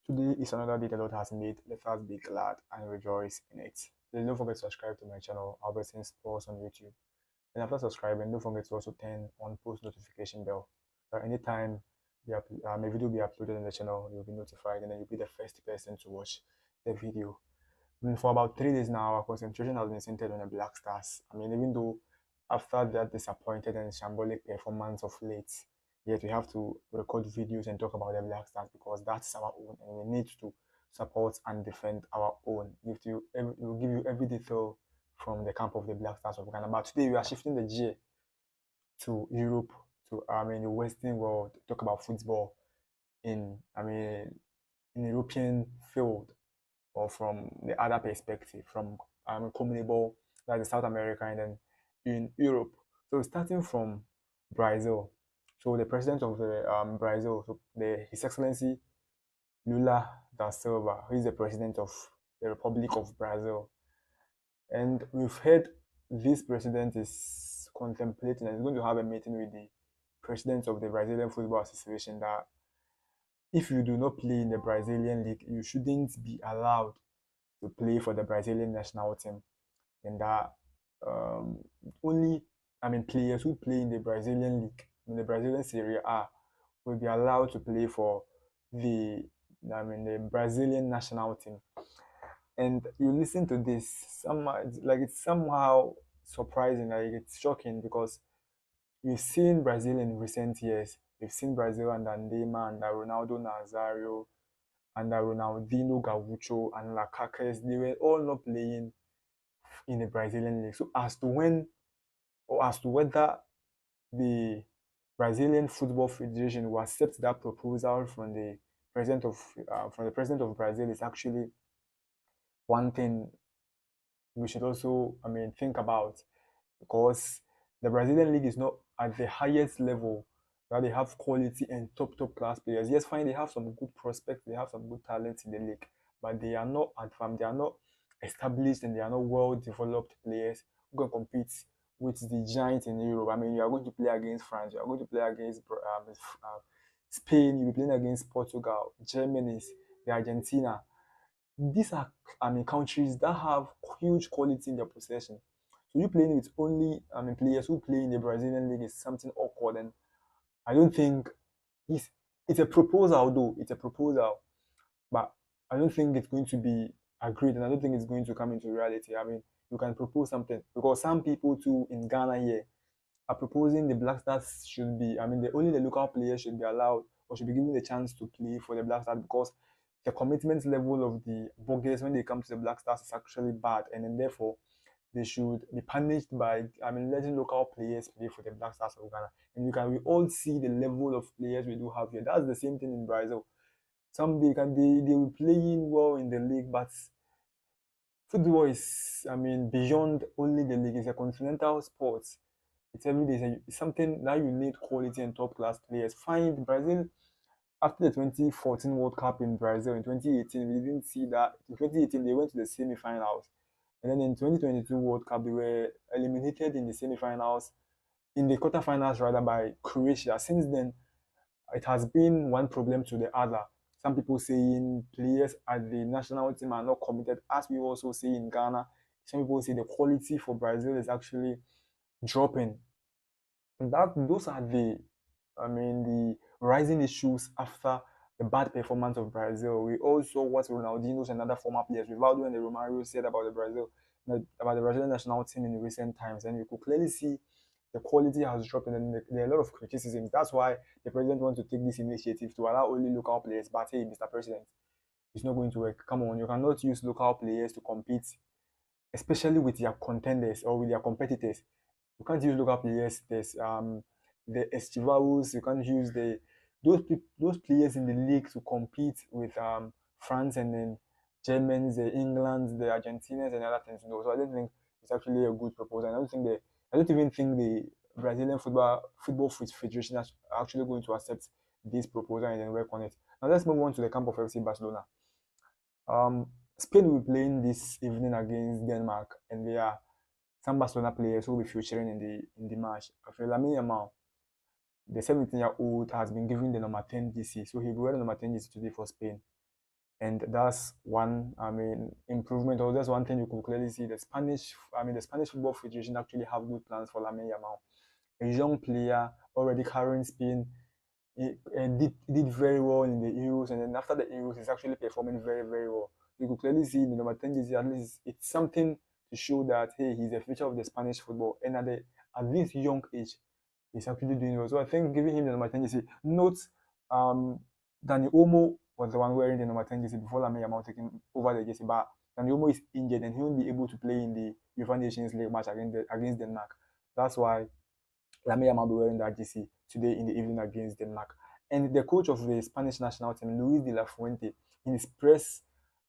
Today is another day the Lord has made. Let us be glad and rejoice in it. Please don't forget to subscribe to my channel, Albertine Sports on YouTube. And after subscribing, don't forget to also turn on post notification bell. So anytime a video be uploaded on the channel, you'll be notified and then you'll be the first person to watch the video. For about 3 days now, our concentration has been centered on the Black Stars. Even though after that disappointed and shambolic performance of late, yet we have to record videos and talk about the Black Stars because that's our own, and we need to support and defend our own. We'll give you every detail from the camp of the Black Stars of Ghana. But today we are shifting the gear to Europe, to the Western world, to talk about football in European field or from the other perspective, from CONMEBOL, that's South America, and then in Europe. So starting from Brazil, so the president of the Brazil, so His Excellency Lula da Silva, who is the president of the Republic of Brazil, and we've heard this president is contemplating and is going to have a meeting with the president of the Brazilian Football Association that if you do not play in the Brazilian league, you shouldn't be allowed to play for the Brazilian national team, and that um, only players who play in the Brazilian league, in the Brazilian Serie A, will be allowed to play for the the Brazilian national team. And you listen to this, it's somehow surprising, like it's shocking because we've seen Brazil in recent years. We've seen Brazil under NEYMAR, under Ronaldo Nazario, under Ronaldinho Gaúcho, and Lakakes. They were all not playing in the Brazilian league. So as to when or as to whether the Brazilian Football Federation will accept that proposal from the president of Brazil is actually one thing we should also think about, because the Brazilian league is not at the highest level that they have quality and top class players. Yes, fine, they have some good prospects, they have some good talents in the league, but they are not advanced, they are not established, and they are not well developed players who can compete with the giants in Europe. You are going to play against France, you are going to play against Spain, you'll be playing against Portugal, Germany, the Argentina. These are countries that have huge quality in their possession. So you playing with only players who play in the Brazilian league is something awkward, and I don't think it's it's a proposal, though it's a proposal, but I don't think it's going to be agreed, and I don't think it's going to come into reality. You can propose something because some people too in Ghana here are proposing the Black Stars should be, only the local players should be allowed or should be given the chance to play for the Black Stars because the commitment level of the Boggers when they come to the Black Stars is actually bad, and then therefore they should be punished by letting local players play for the Black Stars of Ghana. And we all see the level of players we do have here. That's the same thing in Brazil. Some they will playing well in the league, but football is beyond only the league. It's a continental sport. It's every day. It's something that you need quality and top class players. Find Brazil after the 2014 World Cup in Brazil in 2018. We didn't see that. In 2018, they went to the semi-finals. And then in 2022 World Cup, they were eliminated in the semi-finals, in the quarterfinals rather, by Croatia. Since then, it has been one problem to the other. Some people saying players at the national team are not committed, as we also see in Ghana. Some people say the quality for Brazil is actually dropping. And those are the rising issues after the bad performance of Brazil. We also what Ronaldinho and other former players, Rivaldo and the Romario said about about the Brazilian national team in recent times, and you could clearly see the quality has dropped, and there are a lot of criticism. That's why the president wants to take this initiative to allow only local players. But hey, Mr. President, it's not going to work. Come on, you cannot use local players to compete, especially with their contenders or with their competitors. You can't use local players. There's the Estivaos. You can't use those players in the league to compete with France and then Germans, the Englands, the Argentinas, and other things. So I don't think it's actually a good proposal. I don't even think the Brazilian football federation is actually going to accept this proposal and then work on it. Now let's move on to the camp of FC Barcelona. Um, Spain will be playing this evening against Denmark, and there are some Barcelona players who will be featuring in the match. For Lamine Yamal, the 17-year-old has been given the number 10 GC, so he'll be wearing number 10 GC today for Spain. And that's one, improvement, or that's one thing you could clearly see. The Spanish Football Federation actually have good plans for Lamine Yamal, a young player already carrying Spain. He did very well in the Euros, and then after the Euros, he's actually performing very, very well. You could clearly see in the number 10 jersey, at least it's something to show that, hey, he's a future of the Spanish football. And at this young age, he's actually doing well. So I think giving him the number 10 jersey, note um, Dani OLMO was the one wearing the number 10 jersey before Lamine Yamal taking over the jersey. But Dani OLMO is injured and he won't be able to play in the UEFA Nations League match against Denmark. That's why Lamine Yamal will be wearing that jersey today in the evening against Denmark. And the coach of the Spanish national team, Luis de la Fuente, in his press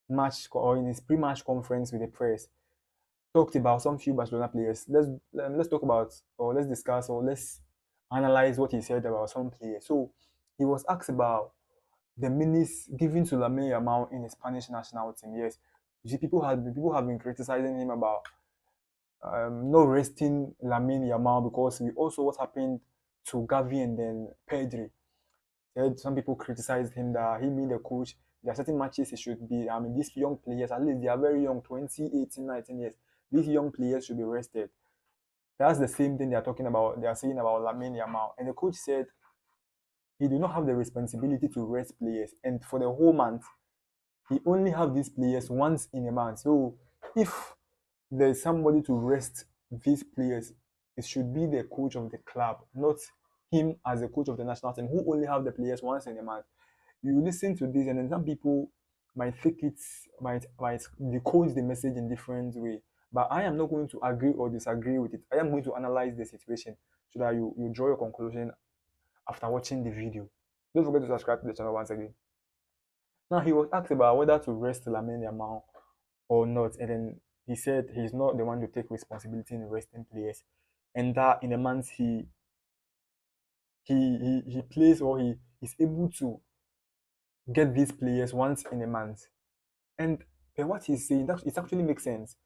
match or in his pre-match conference with the press, talked about some few Barcelona players. Let's talk about, or let's discuss, or let's analyze what he said about some players. So he was asked about the minutes given to Lamine Yamal in the Spanish national team. Yes, you see, people have been criticizing him about not resting Lamine Yamal, because we also what happened to Gavi and then Pedri. Some people criticized him that he being the coach, there are certain matches he should be. These young players, at least they are very young, 20, 18, 19 years. These young players should be rested. That's the same thing they are talking about. They are saying about Lamine Yamal. And the coach said he do not have the responsibility to rest players. And for the whole month, he only have these players once in a month. So if there's somebody to rest these players, it should be the coach of the club, not him as a coach of the national team, who only have the players once in a month. You listen to this, and then some people might think might decode the message in different way. But I am not going to agree or disagree with it. I am going to analyze the situation so that you draw your conclusion after watching the video. Don't forget to subscribe to the channel once again. Now he was asked about whether to rest Lamine Yamal or not, and then he said he's not the one to take responsibility in resting players, and that in a month he plays, or he is able to get these players once in a month. And what he's saying, that it actually makes sense,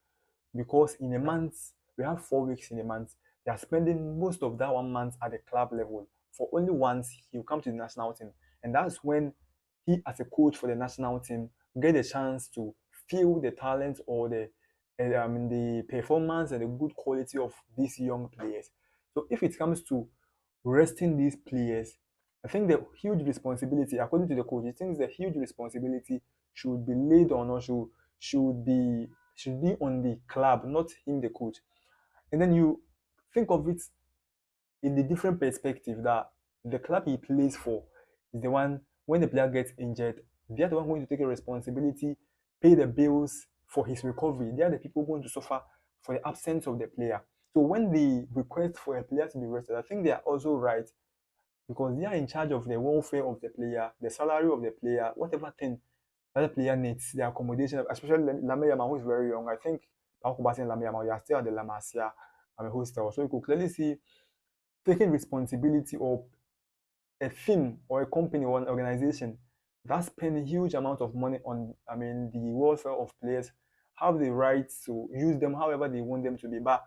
because in a month we have 4 weeks in a month. They are spending most of that 1 month at the club level. For only once he'll come to the national team, and that's when he, as a coach for the national team, get a chance to feel the talent or the performance and the good quality of these young players. So if it comes to resting these players, I think the huge responsibility, according to the coach, he thinks the huge responsibility should be laid on, or should be on the club, not him, the coach. And then you think of it in the different perspective that the club he plays for is the one, when the player gets injured, they are the one going to take a responsibility, pay the bills for his recovery. They are the people going to suffer for the absence of the player. So when they request for a player to be rested, I think they are also right, because they are in charge of the welfare of the player, the salary of the player, whatever thing that the player needs, the accommodation, especially Lamine Yamal, who is very young. I think Paco and Lamine Yamal, you are still at the La Masia hostel. So you could clearly see taking responsibility, or a firm or a company or an organization that spend a huge amount of money on the welfare of players, have the right to use them however they want them to be. But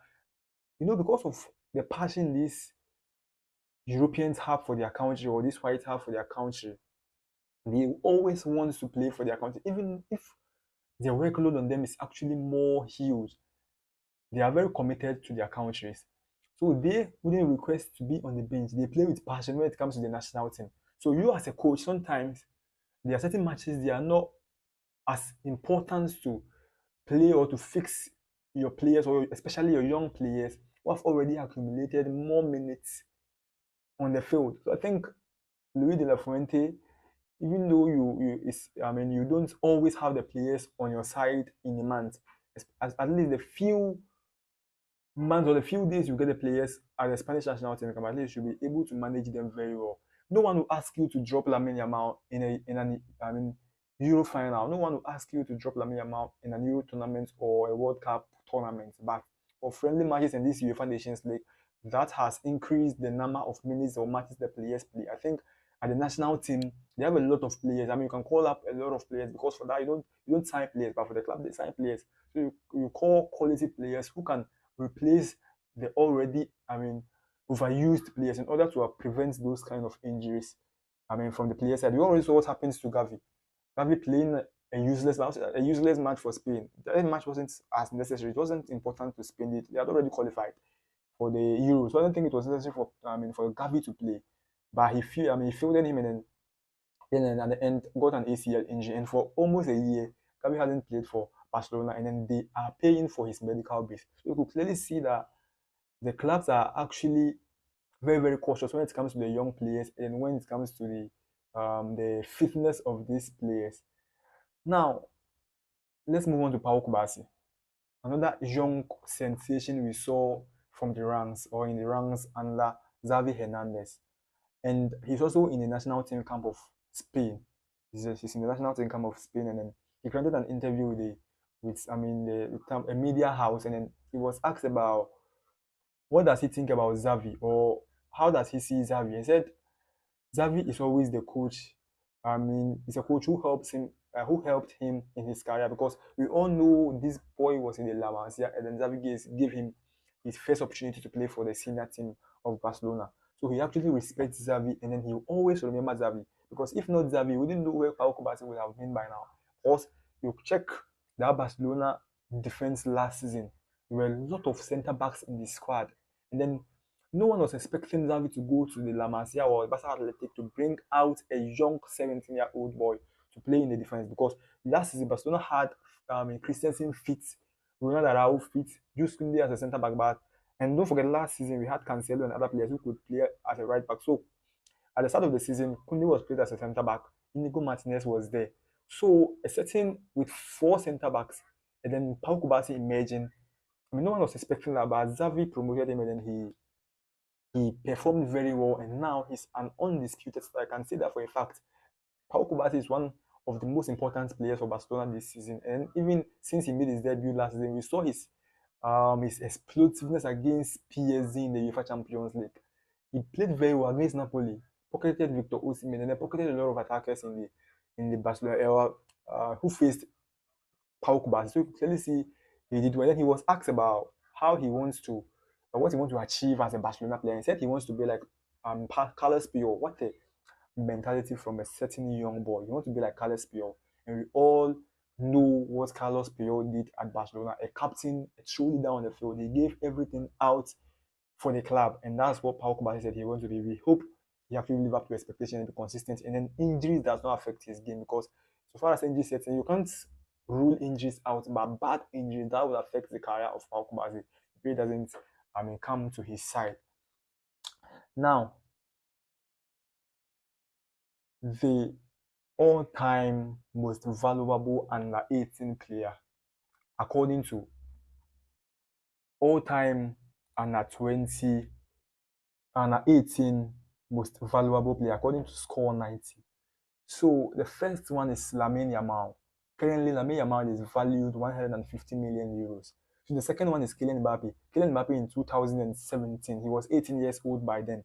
because of the passion these Europeans have for their country, or these whites have for their country, they always want to play for their country, even if the workload on them is actually more huge. They are very committed to their countries. So they wouldn't request to be on the bench. They play with passion when it comes to the national team. So you, as a coach, sometimes there are certain matches they are not as important to play or to fix your players, or especially your young players who have already accumulated more minutes on the field. So I think Luis de la Fuente, even though you don't always have the players on your side in a month, at least the few months or the few days you get the players at the Spanish national team, at least you should be able to manage them very well. No one will ask you to drop Lamine Yamal in an Euro final. No one will ask you to drop Lamine Yamal in an Euro tournament or a World Cup tournament. But for friendly matches in this UEFA Nations League, that has increased the number of minutes or matches the players play. I think at the national team, they have a lot of players. You can call up a lot of players, because for that you don't sign players, but for the club they sign players. So you call quality players who can replace the already overused players, in order to prevent those kind of injuries from the player side. We already saw what happens to Gavi. Gavi playing a useless match for Spain. That match wasn't as necessary. It wasn't important to spend it. They had already qualified for the Euros. So I don't think it was necessary for for Gavi to play. But he fielded him, and then at the end got an ACL injury, and for almost a year, Gavi hadn't played for Barcelona, and then they are paying for his medical bills. So you could clearly see that the clubs are actually very, very cautious when it comes to the young players and when it comes to the fitness of these players. Now, let's move on to Pau Kubasi, another young sensation we saw from the ranks or in the ranks under Xavi Hernandez. And he's also in the national team camp of Spain. He's in the national team camp of Spain, and then he granted an interview with a media house, and then he was asked about what does he think about Xavi or how does he see Xavi. He said Xavi is always the coach. He's a coach who helped him in his career, because we all know this boy was in the La Masia, and then Xavi gave him his first opportunity to play for the senior team of Barcelona. So he actually respects Xavi, and then he will always remember Xavi, because if not Xavi, we didn't know where Pau Kubasi would have been by now. Because you check that Barcelona defense last season, there were a lot of centre backs in the squad, and then no one was expecting Xavi to go to the La Masia or Barca Athletic to bring out a young 17-year-old boy to play in the defense, because last season Barcelona had Christensen fit, Ronald Araujo fit, Jules Koundé as a centre back, and don't forget last season we had Cancelo and other players who could play as a right back. So at the start of the season, Koundé was played as a centre back, Inigo Martinez was there. So a setting with four centre backs, and then Pau Kubasi emerging. No one was expecting that, but Xavi promoted him, and then he performed very well, and now he's an undisputed star. I can say that for a fact. Pau Kubasi is one of the most important players for Barcelona this season, and even since he made his debut last season, we saw his explosiveness against PSG in the UEFA Champions League. He played very well against Napoli, pocketed Victor Osimhen, and then pocketed a lot of attackers in the Barcelona era who faced Pau Kubasi. So you can clearly see he did well. Then he was asked about how he wants to, what he wants to achieve as a Barcelona player. He said he wants to be like Carlos Puyol. What a mentality from a certain young boy. You want to be like Carlos Puyol, and we all know what Carlos Puyol did at Barcelona. A captain, a true leader on the field. He gave everything out for the club, and that's what Pau Kubasi said he wants to be. We hope he actually live up to expectation and be consistent. And then injuries does not affect his game, because so far as injuries setting, you can't rule injuries out, but bad injuries that will affect the career of Pau Kubasi if he doesn't come to his side. Now, the all-time most valuable under 18 player, according to all-time under 20, under 18 most valuable player, according to Score 90. So the first one is Lamine Yamal. Currently, Lamine Yamal is valued 150 million euros. So the second one is Kylian Mbappe. Kylian Mbappe in 2017, he was 18 years old by then.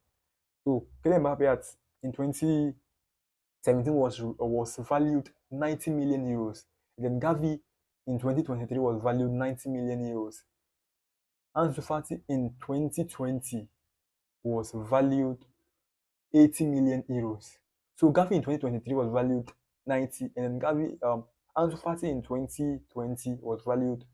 So Kylian Mbappe in 2017 was valued 90 million euros. Then Gavi in 2023 was valued 90 million euros. Ansu Fati in 2020 was valued 80 million euros. So Gavi in 2023 was valued 90, and then Ansu Fati in 2020 was valued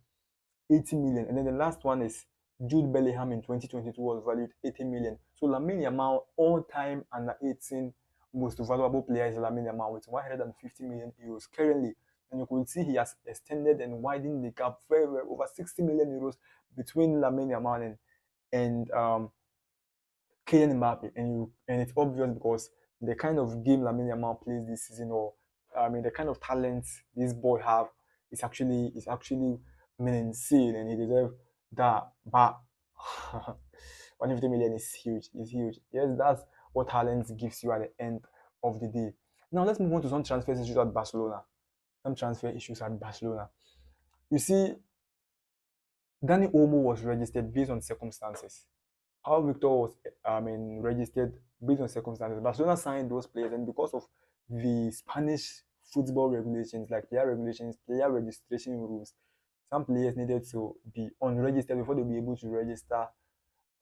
80 million. And then the last one is Jude Bellingham in 2022 was valued 80 million. So Lamine Yamal, all-time under 18 most valuable player is Lamine Yamal with 150 million euros currently. And you could see he has extended and widened the gap very, very over 60 million euros between Lamine Yamal and Kylian Mbappe, and it's obvious because the kind of game Lamine Yamal plays this season, or the kind of talent this boy have is actually insane, and he deserves that. But 150 million is huge. It's huge. Yes, that's what talent gives you at the end of the day. Now let's move on to some transfer issues at Barcelona. You see, Dani OLMO was registered based on circumstances. How Victor was registered based on circumstances. Barcelona signed those players, and because of the Spanish football regulations, like player regulations, player registration rules, some players needed to be unregistered before they'll be able to register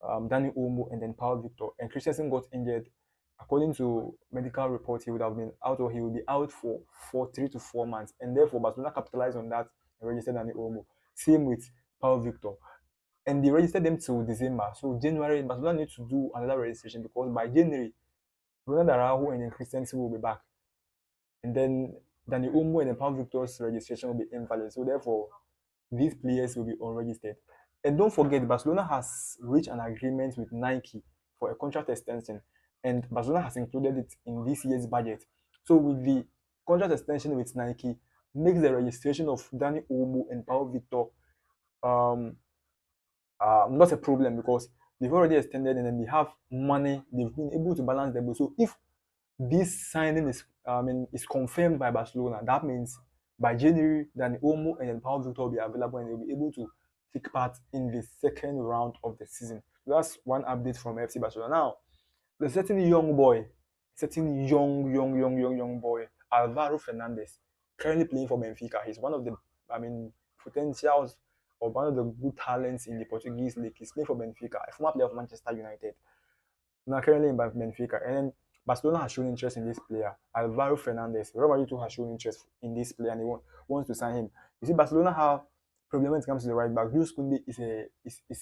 Dani OLMO and then Paul Victor. And Christensen got injured According to medical reports, he would have been out, or he will be out for 3 to 4 months, and therefore Barcelona capitalized on that and registered Dani OLMO. Same with Paul Victor, and they registered them till December. So January, Barcelona need to do another registration because by January, Ronald Araujo and then Christensen will be back, and then Dani OLMO and then Paul Victor's registration will be invalid. So therefore, these players will be unregistered. And don't forget, Barcelona has reached an agreement with Nike for a contract extension, and Barcelona has included it in this year's budget. So with the contract extension with Nike, makes the registration of Dani Olmo and Pau Victor um, not a problem because they've already extended and then they have money. They've been able to balance them. So if this signing is confirmed by Barcelona, that means by January, then Olmo and then Paul Victor will be available and they'll be able to take part in the second round of the season. So that's one update from FC Barcelona. Now, the certain young boy, certain young boy, Alvaro Fernandez, currently playing for Benfica. He's one of the, potentials or one of the good talents in the Portuguese league. He's playing for Benfica, a former player of Manchester United. Now currently in Benfica, and then Barcelona has shown interest in this player, Alvaro Fernandez. Real Madrid too has shown interest in this player, and they wants to sign him. You see, Barcelona have problem when it comes to the right back. Jules Koundé is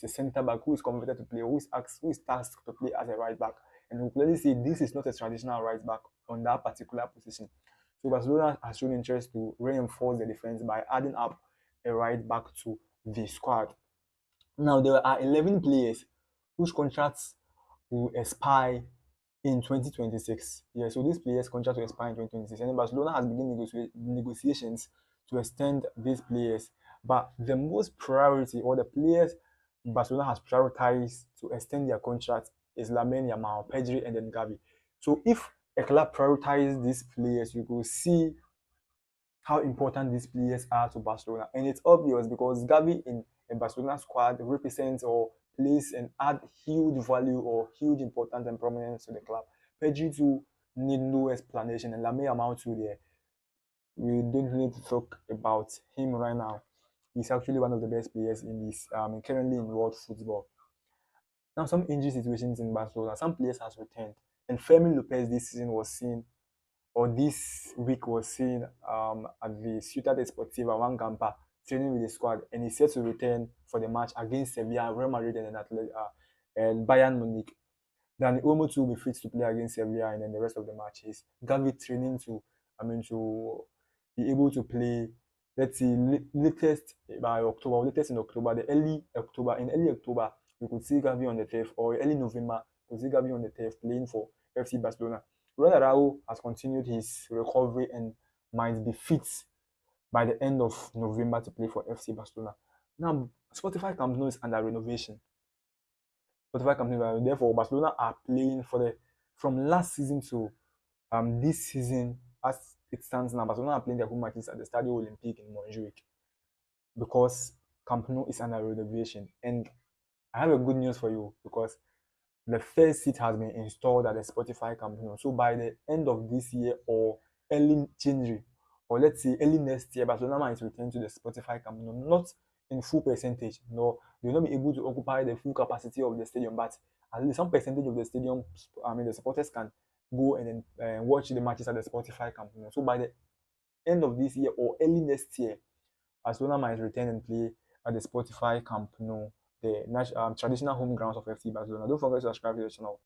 a centre back who is converted to play, who is tasked to play as a right back, and we clearly see this is not a traditional right back on that particular position. So Barcelona has shown interest to reinforce the defense by adding up a right back to the squad. Now there are 11 players whose contracts will expire in 2026. Yeah, so these players' contract will expire in 2026, and Barcelona has begun negotiations to extend these players. But the most priority, or the players Barcelona has prioritized to extend their contract, is Lamine Yamal, Pedri, and then Gavi. So if a club prioritizes these players, you will see how important these players are to Barcelona. And it's obvious because Gavi in a Barcelona squad represents or plays and add huge value or huge importance and prominence to the club. Pedri too need no explanation, and Lamine Yamal too there. We don't need to talk about him right now. He's actually one of the best players in this currently in world football. Now some injury situations in Barcelona, some players has returned. And Fermin Lopez this season was seen or this week was seen at the Ciudad Deportiva Wangampa training with the squad, and he's set to return for the match against Sevilla, Real Madrid, and Bayern Munich. Then Olmo too will be fit to play against Sevilla and then the rest of the matches. Gavi training to be able to play. Let's see, latest by October, latest in October, in early October, we could see Gavi on the turf, or early November, we could see Gavi on the turf playing for FC Barcelona. Ronald Araujo has continued his recovery and might be fit by the end of November to play for FC Barcelona. Now, Spotify Camp Nou is under renovation. Therefore, Barcelona are playing for the from last season to this season as it stands now. Barcelona are playing their home matches at the Stadio Olympique in Montjuic because Camp Nou is under renovation. And I have a good news for you because the first seat has been installed at the Spotify Camp Nou. So by the end of this year or early January, or let's say early next year, Barcelona might return to the Spotify Camp Nou, not in full percentage. No, they will not be able to occupy the full capacity of the stadium, but at least some percentage of the stadium, the supporters can go and then watch the matches at the Spotify Camp Nou. So by the end of this year or early next year, Barcelona might return and play at the Spotify Camp Nou, the traditional home grounds of FC Barcelona. Don't forget to subscribe to the channel.